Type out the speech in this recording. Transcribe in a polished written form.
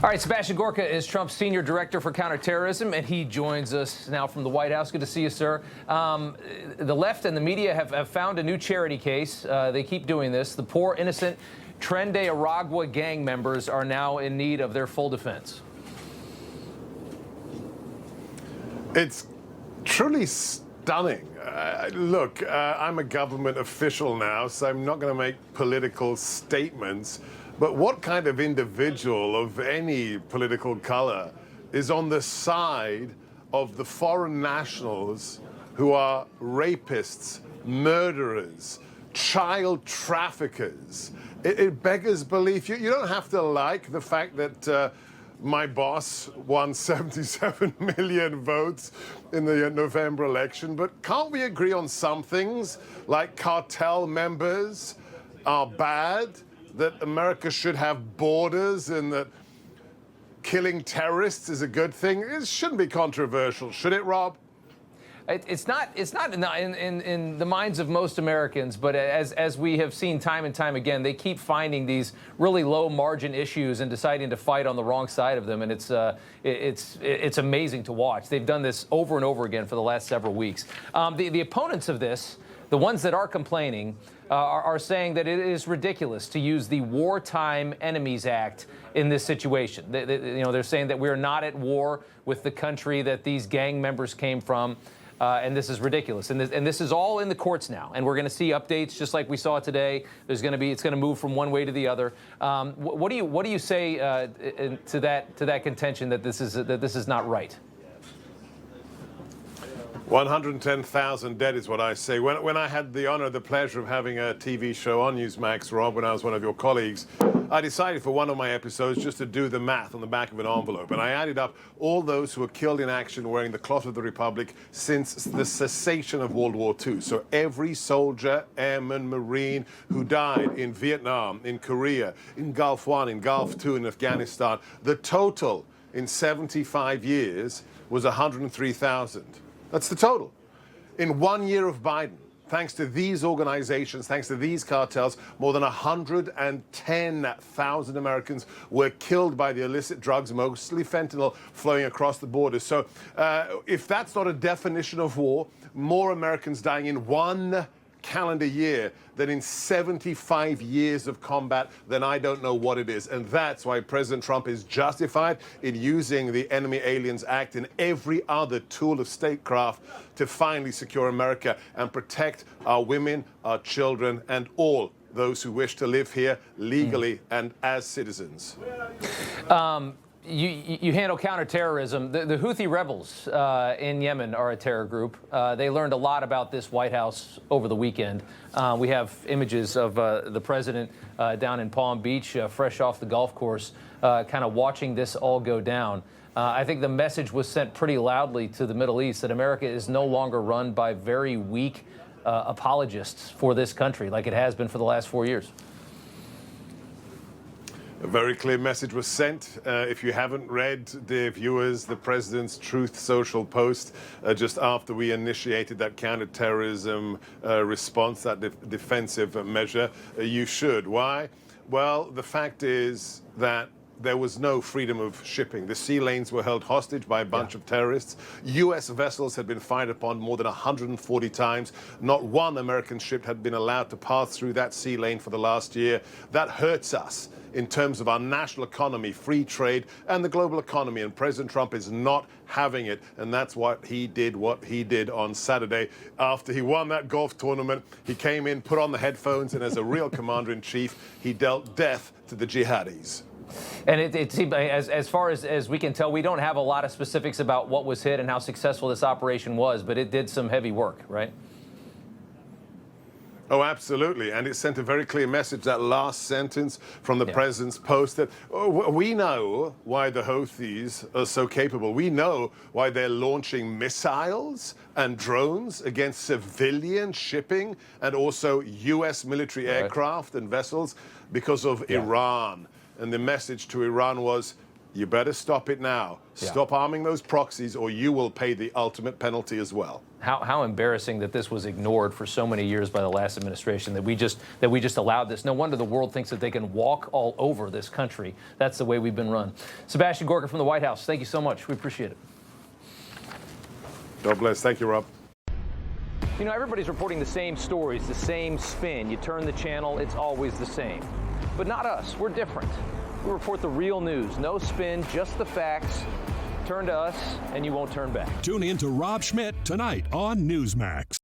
All right, Sebastian Gorka is Trump's senior director for counterterrorism, and he joins us now from the White House. Good to see you, sir. The left and the media have found a new charity case. They keep doing this. The poor, innocent Tren de Aragua gang members are now in need of their full defense. It's truly stunning. Look, I'm a government official now, so I'm not going to make political statements. But what kind of individual of any political color is on the side of the foreign nationals who are rapists, murderers, child traffickers? It beggars belief. You don't have to like the fact that my boss won 77 million votes in the November election, but can't we agree on some things, like cartel members are bad, that America should have borders, and that killing terrorists is a good thing? It shouldn't be controversial, should it, Rob? It's not in the minds of most Americans, but as we have seen time and time again, they keep finding these really low margin issues and deciding to fight on the wrong side of them, and it's amazing to watch. They've done this over and over again for the last several weeks. The opponents of this, the ones that are complaining, are saying that it is ridiculous to use the Wartime Enemies Act in this situation. They're saying that we're not at war with the country that these gang members came from. And this is ridiculous. And this is all in the courts now. And we're going to see updates just like we saw today. It's going to move from one way to the other. What do you say to that contention that this is not right? 110,000 dead is what I say. When I had the honor, the pleasure of having a TV show on Newsmax, Rob, when I was one of your colleagues, I decided for one of my episodes just to do the math on the back of an envelope. And I added up all those who were killed in action wearing the cloth of the Republic since the cessation of World War II. So every soldier, airman, Marine who died in Vietnam, in Korea, in Gulf War, in Gulf II, in Afghanistan, the total in 75 years was 103,000. That's the total. In 1 year of Biden, thanks to these organizations, thanks to these cartels, more than 110,000 Americans were killed by the illicit drugs, mostly fentanyl, flowing across the border. So if that's not a definition of war, more Americans dying in 1 calendar year than in 75 years of combat, then I don't know what it is. And that's why President Trump is justified in using the Enemy Aliens Act and every other tool of statecraft to finally secure America and protect our women, our children, and all those who wish to live here legally and as citizens. You handle counterterrorism. The Houthi rebels in Yemen are a terror group. They learned a lot about this White House over the weekend. We have images of the president down in Palm Beach, fresh off the golf course, kind of watching this all go down. I think the message was sent pretty loudly to the Middle East that America is no longer run by very weak apologists for this country like it has been for the last 4 years. A very clear message was sent. If you haven't read, dear viewers, the President's Truth Social post just after we initiated that counterterrorism response, that defensive measure, you should. Why? Well, the fact is that there was no freedom of shipping. The sea lanes were held hostage by a bunch of terrorists. U.S. vessels had been fired upon more than 140 times. Not one American ship had been allowed to pass through that sea lane for the last year. That hurts us in terms of our national economy, free trade, and the global economy. And President Trump is not having it. And that's what he did on Saturday. After he won that golf tournament, he came in, put on the headphones, and as a real commander-in-chief, he dealt death to the jihadis. And it seemed, as far as we can tell, we don't have a lot of specifics about what was hit and how successful this operation was, but it did some heavy work, right? Oh, absolutely. And it sent a very clear message, that last sentence from the president's post, that we know why the Houthis are so capable. We know why they're launching missiles and drones against civilian shipping and also U.S. military aircraft and vessels because of Iran. And the message to Iran was, You better stop it now. Yeah. Stop arming those proxies, or you will pay the ultimate penalty as well. How embarrassing that this was ignored for so many years by the last administration, that we just allowed this. No wonder the world thinks that they can walk all over this country. That's the way we've been run. Sebastian Gorka from the White House, thank you so much. We appreciate it. God bless. Thank you, Rob. You know, everybody's reporting the same stories, the same spin. You turn the channel, it's always the same. But not us. We're different. We report the real news. No spin, just the facts. Turn to us, and you won't turn back. Tune in to Rob Schmitt Tonight on Newsmax.